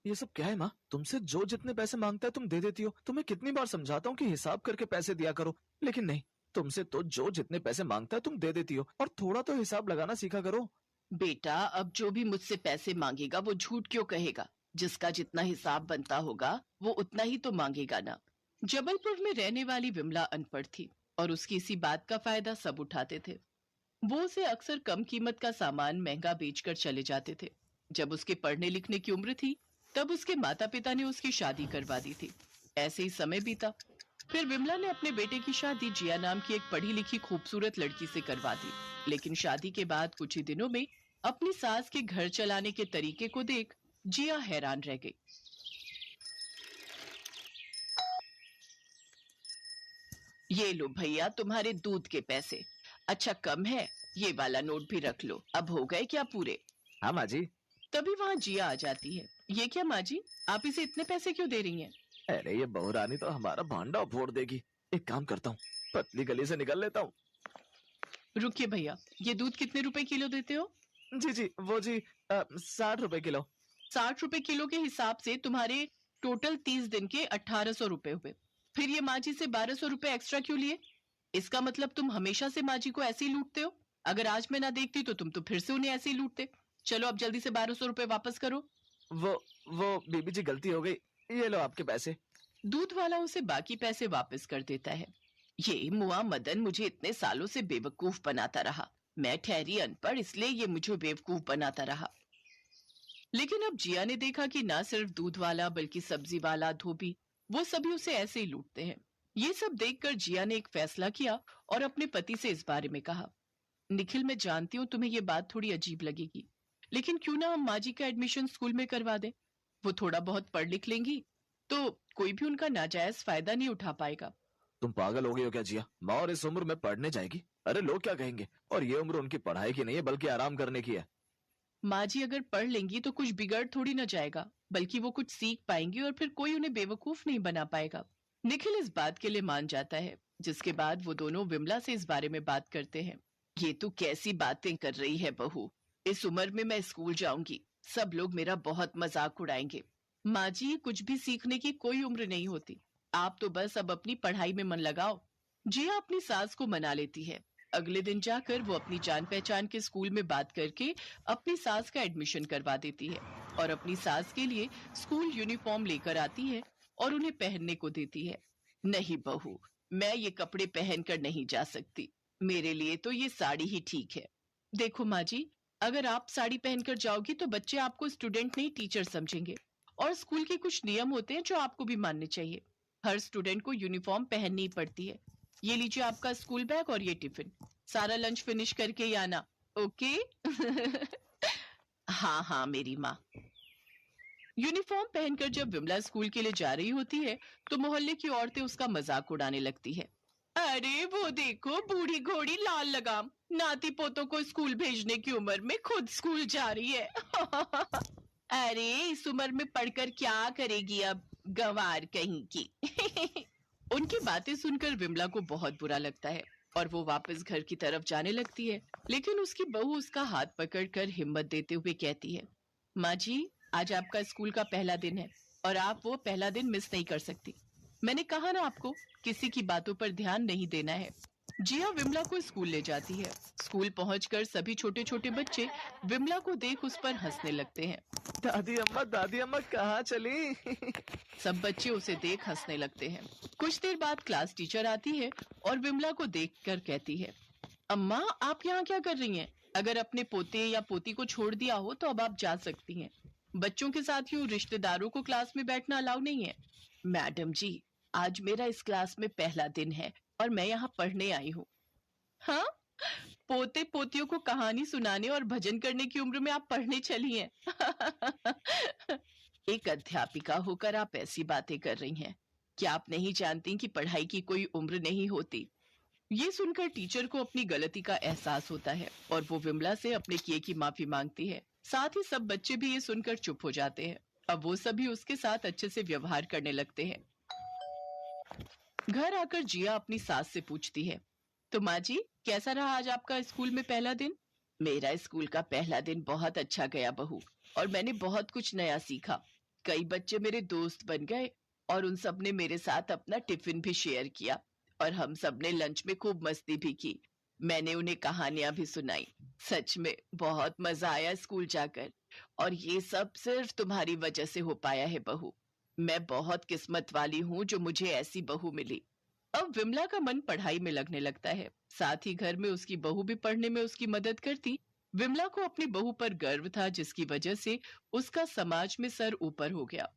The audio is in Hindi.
ये सब क्या है माँ? तुमसे जो जितने पैसे मांगता है तुम दे देती हो। तुम्हें कितनी बार समझाता हूँ कि हिसाब करके पैसे दिया करो, लेकिन नहीं, तुमसे तो जो जितने पैसे मांगता है तुम दे देती हो, और थोड़ा तो हिसाब लगाना सीखा करो। बेटा, अब जो भी मुझसे पैसे मांगेगा वो झूठ क्यों कहेगा? जिसका जितना हिसाब बनता होगा वो उतना ही तो मांगेगा ना। जबलपुर में रहने वाली विमला अनपढ़ थी और उसकी इसी बात का फायदा सब उठाते थे। वो उसे अक्सर कम कीमत का सामान महंगा बेचकर चले जाते थे। जब उसके पढ़ने लिखने की उम्र थी तब उसके माता पिता ने उसकी शादी करवा दी थी। ऐसे ही समय बीता। फिर विमला ने अपने बेटे की शादी जिया नाम की एक पढ़ी लिखी खूबसूरत लड़की से करवा दी। लेकिन शादी के बाद कुछ ही दिनों में अपनी सास के घर चलाने के तरीके को देख जिया हैरान रह गई। ये लो भैया तुम्हारे दूध के पैसे। अच्छा कम है, ये वाला नोट भी रख लो। अब हो गए क्या पूरे? हाँ माँ जी। तभी वहां जिया आ जाती है। ये क्या माँ जी, आप इसे इतने पैसे क्यों दे रही हैं? अरे ये बहू रानी तो हमारा भांडा फोड़ देगी। एक काम करता हूँ, पतली गली से निकल लेता हूँ। रुकिए भैया, ये दूध कितने रुपए किलो देते हो? जी जी, वो जी 60 रुपए किलो। 60 रुपए किलो के हिसाब से तुम्हारे टोटल 30 दिन के 1800 रुपए हुए। फिर ये माँ जी से 1200 रुपए एक्स्ट्रा क्यों लिए? इसका मतलब तुम हमेशा से माँ जी को ऐसे ही लूटते हो। अगर आज मैं ना देखती तो तुम तो फिर से उन्हें ऐसे ही लूटते। चलो अब जल्दी से 1200 रुपए वापस करो। वो बीबी जी गलती हो गई, ये लो आपके पैसे। दूध वाला उसे बाकी पैसे वापस कर देता है। ये मुआ मदन मुझे इतने सालों से बेवकूफ बनाता रहा। मैं ठहरी अनपढ़, इसलिए ये मुझे बेवकूफ बनाता रहा। लेकिन अब जिया ने देखा कि ना सिर्फ दूध वाला बल्कि सब्जी वाला, धोबी, वो सभी उसे ऐसे ही लूटते हैं। ये सब देखकर जिया ने एक फैसला किया और अपने पति से इस बारे में कहा, निखिल मैं जानती हूँ तुम्हें ये बात थोड़ी अजीब लगेगी, लेकिन क्यों ना हम माँ जी का एडमिशन स्कूल में करवा दें। वो थोड़ा बहुत पढ़ लिख लेंगी तो कोई भी उनका नाजायज फायदा नहीं उठा पाएगा। तुम पागल हो गई हो क्या जिया? माँ और इस उम्र में पढ़ने जाएगी? अरे लोग क्या कहेंगे? और ये उम्र उनकी पढ़ाई की नहीं है बल्कि आराम करने की है। माँ जी अगर पढ़ लेंगी तो कुछ बिगड़ थोड़ी ना जाएगा, बल्कि वो कुछ सीख पाएंगी और फिर कोई उन्हें बेवकूफ नहीं बना पाएगा। निखिल इस बात के लिए मान जाता है, जिसके बाद वो दोनों विमला से इस बारे में बात करते हैं। ये तू कैसी बातें कर रही है बहू? इस उम्र में मैं स्कूल जाऊंगी, सब लोग मेरा बहुत मजाक उड़ाएंगे। माँ जी कुछ भी सीखने की कोई उम्र नहीं होती, आप तो बस अब अपनी पढ़ाई में मन लगाओ। जिया अपनी सास को मना लेती है। अगले दिन जाकर वो अपनी जान पहचान के स्कूल में बात करके अपनी सास का एडमिशन करवा देती है और अपनी सास के लिए स्कूल यूनिफॉर्म लेकर आती है और उन्हें पहनने को देती है। नहीं बहू, मैं ये कपड़े पहनकर नहीं जा सकती, मेरे लिए तो ये साड़ी ही ठीक है। देखो माँ जी, अगर आप साड़ी पहनकर जाओगी तो बच्चे आपको स्टूडेंट नहीं टीचर समझेंगे, और स्कूल के कुछ नियम होते हैं जो आपको भी मानने चाहिए। हर स्टूडेंट को यूनिफॉर्म पहननी पड़ती है। ये लीजिए आपका स्कूल बैग और ये टिफिन, सारा लंच फिनिश करके ही आना, ओके? हाँ हाँ मेरी माँ। यूनिफॉर्म पहनकर जब विमला स्कूल के लिए जा रही होती है तो मोहल्ले की औरतें उसका मजाक उड़ाने लगती है। अरे वो देखो, बूढ़ी घोड़ी लाल लगाम, नाती पोतों को स्कूल भेजने की उम्र में खुद स्कूल जा रही है। अरे इस उम्र में पढ़कर क्या करेगी अब, गंवार कहीं की। उनकी बातें सुनकर विमला को बहुत बुरा लगता है और वो वापस घर की तरफ जाने लगती है। लेकिन उसकी बहू उसका हाथ पकड़कर हिम्मत देते हुए कहती है, माँ जी आज आपका स्कूल का पहला दिन है और आप वो पहला दिन मिस नहीं कर सकती। मैंने कहा ना आपको, किसी की बातों पर ध्यान नहीं देना है। जिया विमला को स्कूल ले जाती है। स्कूल पहुंचकर सभी छोटे छोटे बच्चे विमला को देख उस पर हंसने लगते हैं। दादी अम्मा कहाँ चली? सब बच्चे उसे देख हंसने लगते हैं। कुछ देर बाद क्लास टीचर आती है और विमला को देखकर कहती है, अम्मा आप यहाँ क्या कर रही हैं? अगर अपने पोते या पोती को छोड़ दिया हो तो अब आप जा सकती हैं। बच्चों के साथ यूं रिश्तेदारों को क्लास में बैठना अलाउ नहीं है। मैडम जी, आज मेरा इस क्लास में पहला दिन है और मैं यहाँ पढ़ने आई हूँ। हाँ, पोते पोतियों को कहानी सुनाने और भजन करने की उम्र में आप पढ़ने चली हैं। एक अध्यापिका होकर आप ऐसी बातें कर रही हैं। क्या आप नहीं जानती कि पढ़ाई की कोई उम्र नहीं होती? ये सुनकर टीचर को अपनी गलती का एहसास होता है और वो विमला से अपने किए की माफी मांगती है। साथ ही सब बच्चे भी ये सुनकर चुप हो जाते हैं। अब वो सभी उसके साथ अच्छे से व्यवहार करने लगते हैं। घर आकर जिया अपनी सास से पूछती है, तो माँ जी कैसा रहा आज आपका स्कूल में पहला दिन? मेरा स्कूल का पहला दिन बहुत अच्छा गया बहू, और मैंने बहुत कुछ नया सीखा। कई बच्चे मेरे दोस्त बन गए और उन सब ने मेरे साथ अपना टिफिन भी शेयर किया और हम सब ने लंच में खूब मस्ती भी की। मैंने उन्हें कहानियां भी सुनाई। सच में बहुत मजा आया स्कूल जाकर। और ये सब सिर्फ तुम्हारी वजह से हो पाया है बहू। मैं बहुत किस्मत वाली हूँ जो मुझे ऐसी बहू मिली। अब विमला का मन पढ़ाई में लगने लगता है। साथ ही घर में उसकी बहू भी पढ़ने में उसकी मदद करती। विमला को अपनी बहू पर गर्व था जिसकी वजह से उसका समाज में सर ऊपर हो गया।